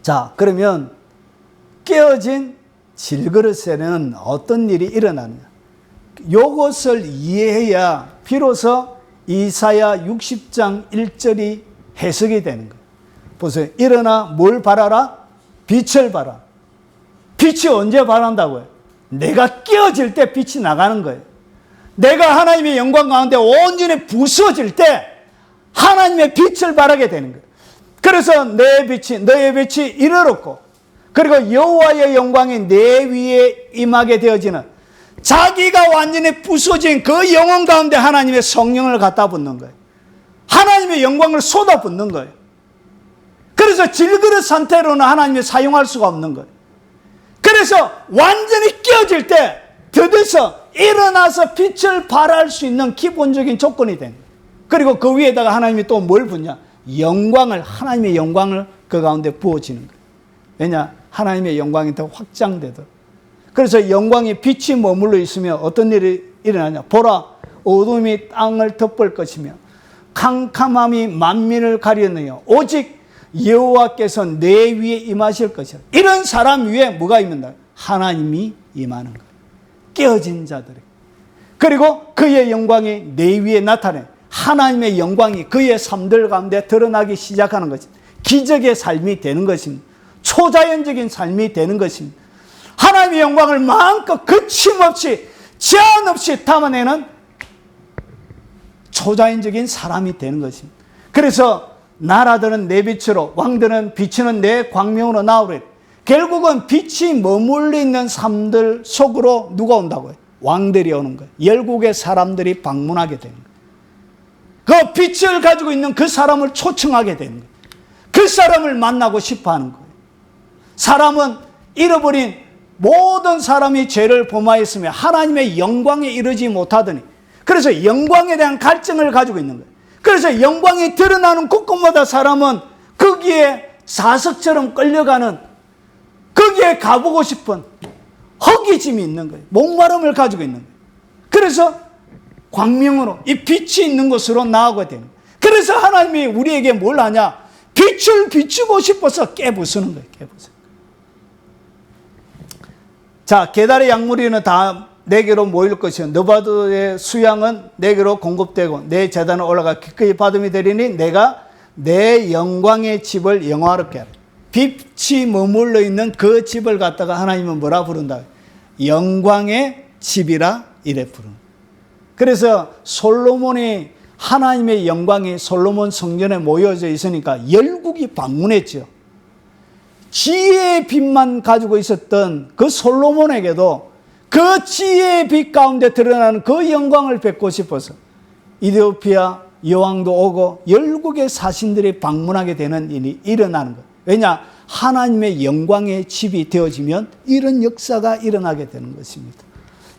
자, 그러면 깨어진 질그릇에는 어떤 일이 일어나느냐? 이것을 이해해야 비로소 이사야 60장 1절이 해석이 되는 거예요. 보세요. 일어나 뭘 바라라? 빛을 바라. 빛이 언제 바란다고요? 내가 깨어질 때 빛이 나가는 거예요. 내가 하나님의 영광 가운데 온전히 부서질 때 하나님의 빛을 바라게 되는 거예요. 그래서 너의 빛이 이르렀고, 그리고 여호와의 영광이 내 위에 임하게 되어지는, 자기가 완전히 부서진 그 영혼 가운데 하나님의 성령을 갖다 붓는 거예요. 하나님의 영광을 쏟아붓는 거예요. 그래서 질그릇 상태로는 하나님이 사용할 수가 없는 거예요. 그래서 완전히 깨어질 때 드디어 일어나서 빛을 발할 수 있는 기본적인 조건이 된 거예요. 그리고 그 위에다가 하나님이 또 뭘 붓냐? 하나님의 영광을 그 가운데 부어지는 거예요. 왜냐? 하나님의 영광이 더 확장되도록. 그래서 영광이 빛이 머물러 있으면 어떤 일이 일어나냐? 보라, 어둠이 땅을 덮을 것이며 캄캄함이 만민을 가리느냐? 오직 여호와께서 내 위에 임하실 것이라. 이런 사람 위에 뭐가 임한다? 하나님이 임하는 거예요. 깨어진 자들이. 그리고 그의 영광이 내 위에 나타내. 하나님의 영광이 그의 삶들 가운데 드러나기 시작하는 것입니다. 기적의 삶이 되는 것입니다. 초자연적인 삶이 되는 것입니다. 하나님의 영광을 마음껏 거침없이 제한 없이 담아내는 초자연적인 사람이 되는 것입니다. 그래서 나라들은 내 빛으로, 왕들은 비치는 내 광명으로 나오리. 결국은 빛이 머물러 있는 삶들 속으로 누가 온다고요? 왕들이 오는 거예요. 열국의 사람들이 방문하게 되는 거예요. 그 빛을 가지고 있는 그 사람을 초청하게 되는 거예요. 그 사람을 만나고 싶어 하는 거예요. 사람은 잃어버린 모든 사람이 죄를 범하였으며 하나님의 영광에 이르지 못하더니, 그래서 영광에 대한 갈증을 가지고 있는 거예요. 그래서 영광이 드러나는 곳곳마다 사람은 거기에 자석처럼 끌려가는, 거기에 가보고 싶은 허기짐이 있는 거예요. 목마름을 가지고 있는 거예요. 그래서 광명으로, 이 빛이 있는 곳으로 나아가게 되는 거예요. 그래서 하나님이 우리에게 뭘 하냐? 빛을 비추고 싶어서 깨부수는 거예요. 깨부수는 거예요. 자, 게달의 약물이는 다 내게로 모일 것이요 너바도의 수양은 내게로 공급되고 내 제단은 올라가 기꺼이 받음이 되리니 내가 내 영광의 집을 영화롭게 하라. 빛이 머물러 있는 그 집을 갖다가 하나님은 뭐라 부른다? 영광의 집이라 이래 부른다. 그래서 솔로몬이, 하나님의 영광이 솔로몬 성전에 모여져 있으니까 열국이 방문했죠. 지혜의 빛만 가지고 있었던 그 솔로몬에게도 그 지혜의 빛 가운데 드러나는 그 영광을 뵙고 싶어서 이디오피아 여왕도 오고 열국의 사신들이 방문하게 되는 일이 일어나는 거예요. 왜냐? 하나님의 영광의 집이 되어지면 이런 역사가 일어나게 되는 것입니다.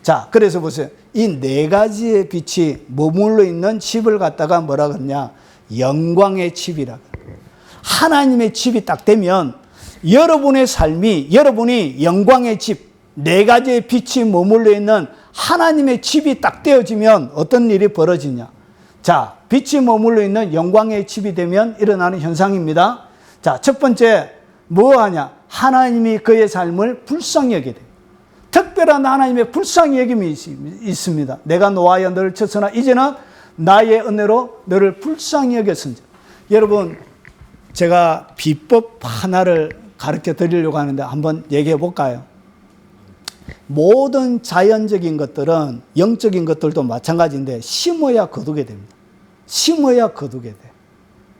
자, 그래서 보세요. 이 네 가지의 빛이 머물러 있는 집을 갖다가 뭐라 그러냐? 영광의 집이라고. 하나님의 집이 딱 되면 여러분의 삶이, 여러분이 영광의 집, 네 가지의 빛이 머물러 있는 하나님의 집이 딱 되어지면 어떤 일이 벌어지냐? 자, 빛이 머물러 있는 영광의 집이 되면 일어나는 현상입니다. 자, 첫 번째 뭐 하냐? 하나님이 그의 삶을 불쌍히 여기게 돼요. 특별한 하나님의 불쌍히 여김이 있습니다. 내가 노하여 너를 쳤으나 이제는 나의 은혜로 너를 불쌍히 여겼은지. 여러분, 제가 비법 하나를 가르쳐 드리려고 하는데 한번 얘기해 볼까요? 모든 자연적인 것들은, 영적인 것들도 마찬가지인데 심어야 거두게 됩니다. 심어야 거두게 돼.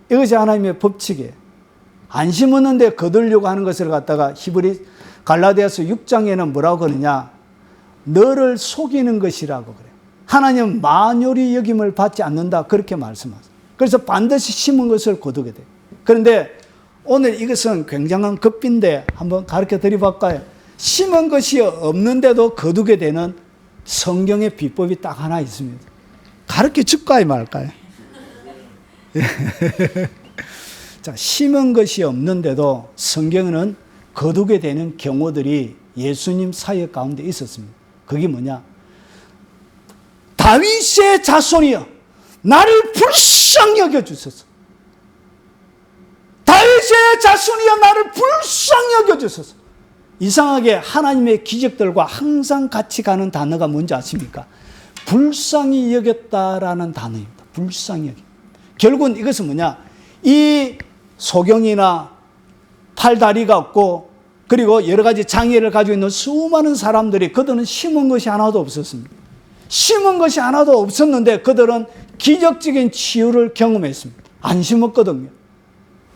이것이 하나님의 법칙이에요. 안 심었는데 거두려고 하는 것을 갖다가 갈라디아서 6장에는 뭐라고 그러냐? 너를 속이는 것이라고 그래요. 하나님은 만요리 여김을 받지 않는다, 그렇게 말씀하세요. 그래서 반드시 심은 것을 거두게 돼요. 그런데 오늘 이것은 굉장한 급인데 한번 가르쳐 드려볼까요? 심은 것이 없는데도 거두게 되는 성경의 비법이 딱 하나 있습니다. 가르쳐 줄까요, 말까요? 자, 심은 것이 없는데도 성경에는 거두게 되는 경우들이 예수님 사역 가운데 있었습니다. 그게 뭐냐? 다윗의 자손이여, 나를 불쌍히 여겨주소서. 다윗의 자손이여, 나를 불쌍히 여겨주소서. 이상하게 하나님의 기적들과 항상 같이 가는 단어가 뭔지 아십니까? 불쌍히 여겼다라는 단어입니다. 불쌍히 여겼다. 결국은 이것은 뭐냐? 이 소경이나 팔다리가 없고 그리고 여러 가지 장애를 가지고 있는 수많은 사람들이, 그들은 심은 것이 하나도 없었습니다. 심은 것이 하나도 없었는데 그들은 기적적인 치유를 경험했습니다. 안 심었거든요.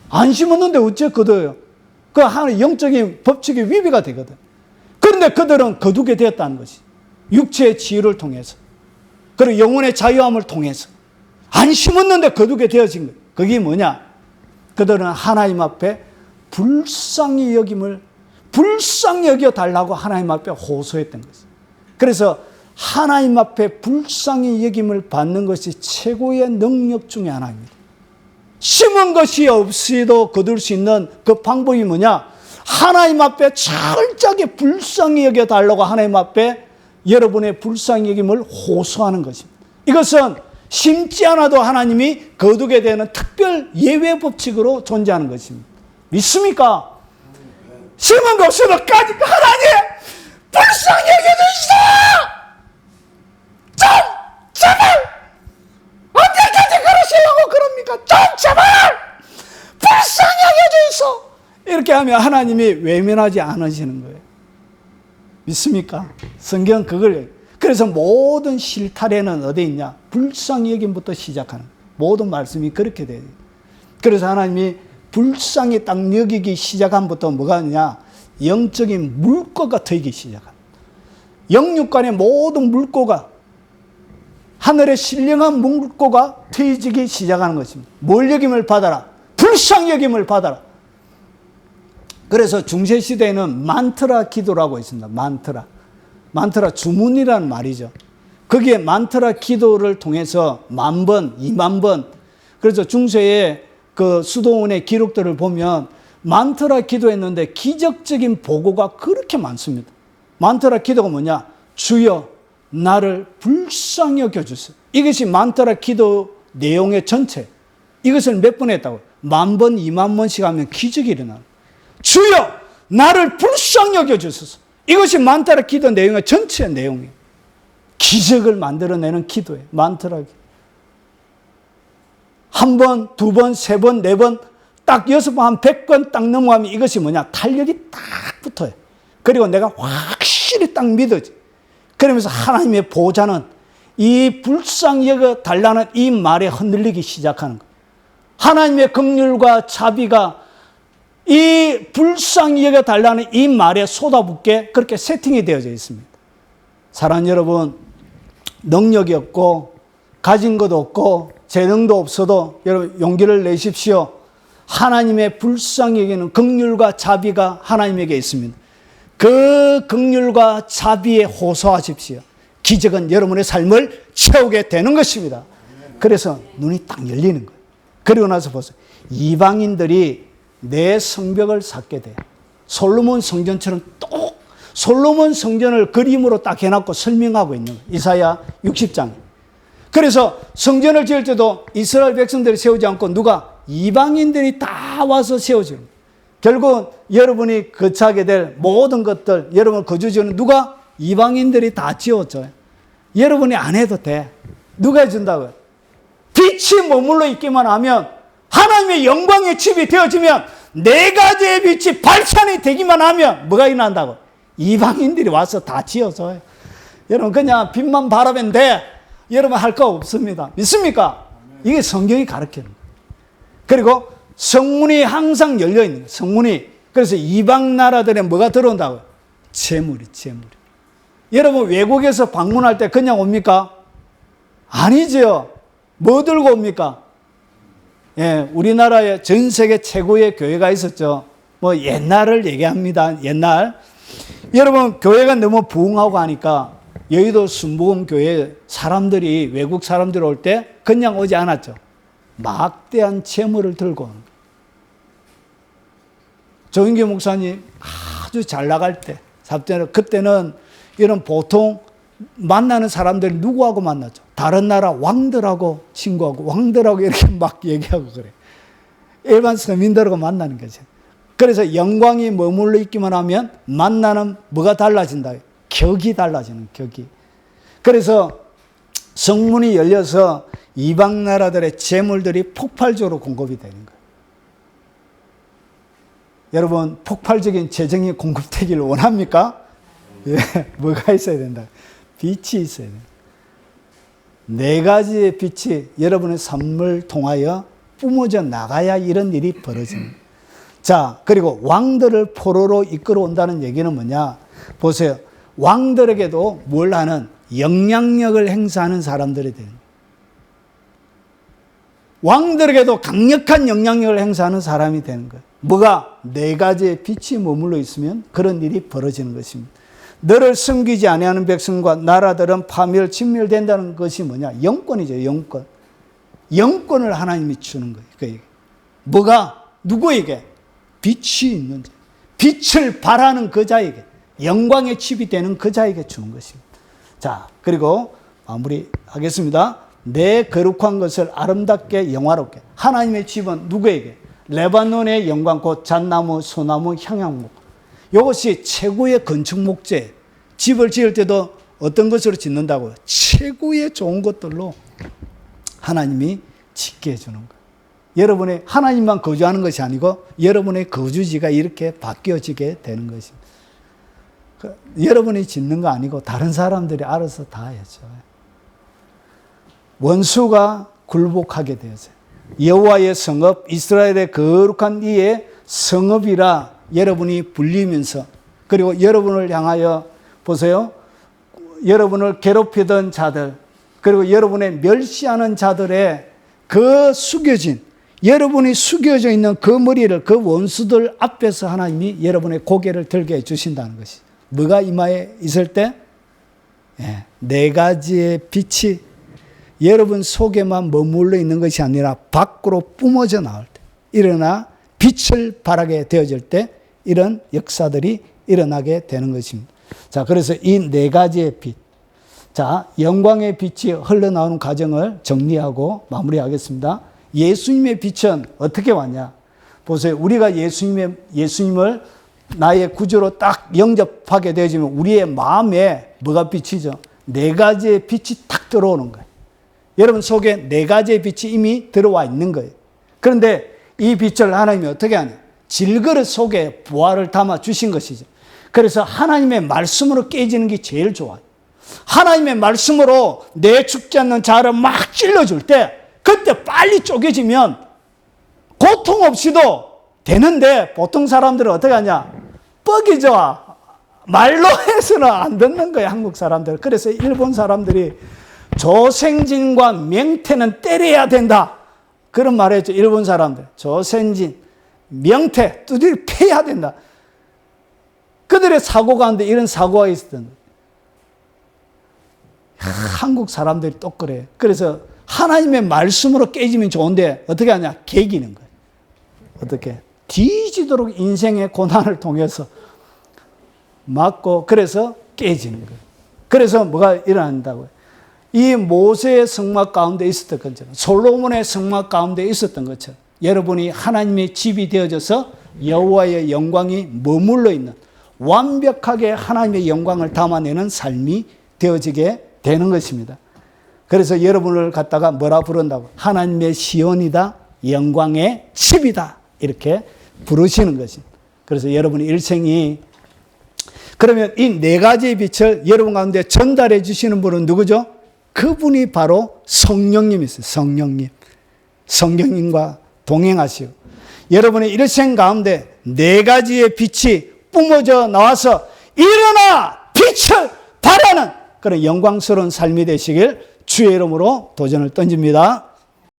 안 심었는데 어째 거둬요? 그 하나의 영적인 법칙의 위배가 되거든. 그런데 그들은 거두게 되었다는 것이, 육체의 치유를 통해서, 그리고 영혼의 자유함을 통해서 안 심었는데 거두게 되어진 거예요. 그게 뭐냐? 그들은 하나님 앞에 불쌍히 여김을, 불쌍히 여겨달라고 하나님 앞에 호소했던 것이에요. 그래서 하나님 앞에 불쌍히 여김을 받는 것이 최고의 능력 중에 하나입니다. 심은 것이 없이도 거둘 수 있는 그 방법이 뭐냐? 하나님 앞에 철저하게 불쌍히 여겨달라고 하나님 앞에 여러분의 불쌍히 여김을 호소하는 것입니다. 이것은 심지 않아도 하나님이 거두게 되는 특별 예외 법칙으로 존재하는 것입니다. 믿습니까? 심은 거 없어도까지 하나님 불쌍히 여겨주시오! 좀 제발 언제까지 그러시려고 그럽니까? 좀 제발 불쌍히 여겨주시오! 이렇게 하면 하나님이 외면하지 않으시는 거예요. 믿습니까? 성경은 그걸, 그래서 모든 실타래는 어디 있냐? 불쌍히 여김부터 시작하는, 모든 말씀이 그렇게 돼요. 그래서 하나님이 불쌍히 딱 여기기 시작한부터 뭐가 있냐? 영적인 물고가 트이기 시작합니다. 영육간의 모든 물고가, 하늘의 신령한 물고가 트이지기 시작하는 것입니다. 뭘 여김을 받아라? 불쌍히 여김을 받아라. 그래서 중세시대에는 만트라 기도라고 있습니다. 만트라 주문이라는 말이죠. 거기에 만트라 기도를 통해서 10,000번, 20,000번, 그래서 중세의 그 수도원의 기록들을 보면 만트라 기도했는데 기적적인 보고가 그렇게 많습니다. 만트라 기도가 뭐냐? 주여 나를 불쌍히 여겨주세요. 이것이 만트라 기도 내용의 전체. 이것을 몇 번 했다고요? 10,000번, 20,000번씩 하면 기적이 일어나요. 주여 나를 불쌍히 여겨주소서. 이것이 만트라 기도 내용의 전체 내용이에요. 기적을 만들어내는 기도예요. 만트라 기도. 한 번, 두 번, 세 번, 네 번, 딱 6번, 한 100번 딱 넘어가면 이것이 뭐냐? 탄력이 딱 붙어요. 그리고 내가 확실히 딱 믿어지. 그러면서 하나님의 보좌는 이 불쌍히 여겨달라는 이 말에 흔들리기 시작하는 거예요. 하나님의 긍휼과 자비가 이 불쌍히 여겨달라는 이 말에 쏟아붓게 그렇게 세팅이 되어져 있습니다. 사랑하는 여러분, 능력이 없고 가진 것도 없고 재능도 없어도 여러분 용기를 내십시오. 하나님의 불쌍히 여기는 긍휼과 자비가 하나님에게 있습니다. 그 긍휼과 자비에 호소하십시오. 기적은 여러분의 삶을 채우게 되는 것입니다. 그래서 눈이 딱 열리는 거예요. 그리고 나서 보세요. 이방인들이 내 성벽을 쌓게 돼요. 솔로몬 성전처럼 솔로몬 성전을 그림으로 딱 해놨고 설명하고 있는 거예요. 이사야 60장. 그래서 성전을 지을 때도 이스라엘 백성들이 세우지 않고 누가? 이방인들이 다 와서 세워주는 거예요. 결국은 여러분이 거처하게 될 모든 것들, 여러분 거주지는 누가? 이방인들이 다 지어줘요. 여러분이 안 해도 돼. 누가 해준다고요? 빛이 머물러 있기만 하면, 하나님의 영광의 집이 되어지면, 네 가지의 빛이 발산이 되기만 하면 뭐가 일어난다고? 이방인들이 와서 다 지어줘요. 여러분 그냥 빛만 바라면 돼. 여러분 할 거 없습니다. 믿습니까? 이게 성경이 가르치는 거예요. 그리고 성문이 항상 열려 있는 거예요. 성문이. 그래서 이방 나라들에 뭐가 들어온다고요? 재물이. 여러분 외국에서 방문할 때 그냥 옵니까? 아니죠. 뭐 들고 옵니까? 예, 우리나라에 전 세계 최고의 교회가 있었죠. 뭐 옛날을 얘기합니다. 옛날. 여러분 교회가 너무 부흥하고 하니까 여의도 순복음교회 사람들이, 외국 사람들이 올 때 그냥 오지 않았죠. 막대한 재물을 들고 오는 거예요. 조인규 목사님 아주 잘 나갈 때, 그때는 이런 보통 만나는 사람들이 누구하고 만났죠? 다른 나라 왕들하고 친구하고, 왕들하고 이렇게 막 얘기하고 그래. 일반 서민들하고 만나는 거죠. 그래서 영광이 머물러 있기만 하면 만나는 뭐가 달라진다? 격이 달라지는 격이. 그래서 성문이 열려서 이방 나라들의 재물들이 폭발적으로 공급이 되는 거예요. 여러분 폭발적인 재정이 공급되기를 원합니까? 예, 뭐가 있어야 된다? 빛이 있어야 된다. 네 가지의 빛이 여러분의 삶을 통하여 뿜어져 나가야 이런 일이 벌어집니다. 자, 그리고 왕들을 포로로 이끌어 온다는 얘기는 뭐냐? 보세요. 왕들에게도 뭘 하는? 영향력을 행사하는 사람들이 되는 거예요. 왕들에게도 강력한 영향력을 행사하는 사람이 되는 거예요. 뭐가? 네 가지의 빛이 머물러 있으면 그런 일이 벌어지는 것입니다. 너를 섬기지 아니하는 백성과 나라들은 파멸, 진멸된다는 것이 뭐냐? 영권이죠, 영권. 영권을 하나님이 주는 거예요. 그에게. 뭐가? 누구에게? 빛이 있는 자. 빛을 발하는 그 자에게. 영광의 집이 되는 그 자에게 주는 것입니다. 자, 그리고 마무리하겠습니다. 내 거룩한 것을 아름답게 영화롭게. 하나님의 집은 누구에게? 레바논의 영광, 곧 잣나무, 소나무, 향양목. 이것이 최고의 건축 목재. 집을 지을 때도 어떤 것으로 짓는다고요? 최고의 좋은 것들로 하나님이 짓게 해주는 거예요. 여러분의 하나님만 거주하는 것이 아니고 여러분의 거주지가 이렇게 바뀌어지게 되는 것입니다. 여러분이 짓는 거 아니고 다른 사람들이 알아서 다 해줘요. 원수가 굴복하게 되었어요. 여호와의 성읍, 이스라엘의 거룩한 이의 성읍이라 여러분이 불리면서, 그리고 여러분을 향하여 보세요. 여러분을 괴롭히던 자들, 그리고 여러분의 멸시하는 자들의 그 숙여진, 여러분이 숙여져 있는 그 머리를 그 원수들 앞에서 하나님이 여러분의 고개를 들게 해주신다는 것이. 뭐가 이마에 있을 때? 네 가지의 빛이 여러분 속에만 머물러 있는 것이 아니라 밖으로 뿜어져 나올 때, 일어나 빛을 발하게 되어질 때 이런 역사들이 일어나게 되는 것입니다. 자, 그래서 이 네 가지의 빛. 자, 영광의 빛이 흘러나오는 과정을 정리하고 마무리하겠습니다. 예수님의 빛은 어떻게 왔냐? 보세요. 우리가 예수님을 나의 구주로 딱 영접하게 되어지면 우리의 마음에 뭐가 비치죠? 네 가지의 빛이 탁 들어오는 거예요. 여러분 속에 네 가지의 빛이 이미 들어와 있는 거예요. 그런데 이 빛을 하나님이 어떻게 하냐? 질그릇 속에 보화를 담아 주신 것이죠. 그래서 하나님의 말씀으로 깨지는 게 제일 좋아요. 하나님의 말씀으로 내 죽지 않는 자를 막 찔러줄 때, 그때 빨리 쪼개지면 고통 없이도 되는데, 보통 사람들은 어떻게 하냐? 뻑이죠. 말로 해서는 안 듣는 거예요, 한국 사람들. 그래서 일본 사람들이 조생진과 명태는 때려야 된다, 그런 말을 했죠. 일본 사람들. 조생진, 명태, 두드려 패야 된다. 그들의 사고 가운데 이런 사고가 있었던 거예요. 한국 사람들이 또 그래요. 그래서 하나님의 말씀으로 깨지면 좋은데 어떻게 하냐? 개기는 거예요. 어떻게? 뒤지도록 인생의 고난을 통해서 맞고, 그래서 깨지는 거예요. 그래서 뭐가 일어난다고요? 이 모세의 성막 가운데 있었던 것처럼, 솔로몬의 성막 가운데 있었던 것처럼 여러분이 하나님의 집이 되어져서 여호와의 영광이 머물러 있는, 완벽하게 하나님의 영광을 담아내는 삶이 되어지게 되는 것입니다. 그래서 여러분을 갖다가 뭐라 부른다고? 하나님의 시온이다, 영광의 집이다, 이렇게 부르시는 것입니다. 그래서 여러분의 일생이, 그러면 이 네 가지의 빛을 여러분 가운데 전달해 주시는 분은 누구죠? 그분이 바로 성령님이세요. 성령님. 성령님과 동행하시고, 여러분의 일생 가운데 네 가지의 빛이 뿜어져 나와서 일어나 빛을 발하는 그런 영광스러운 삶이 되시길 주의 이름으로 도전을 던집니다.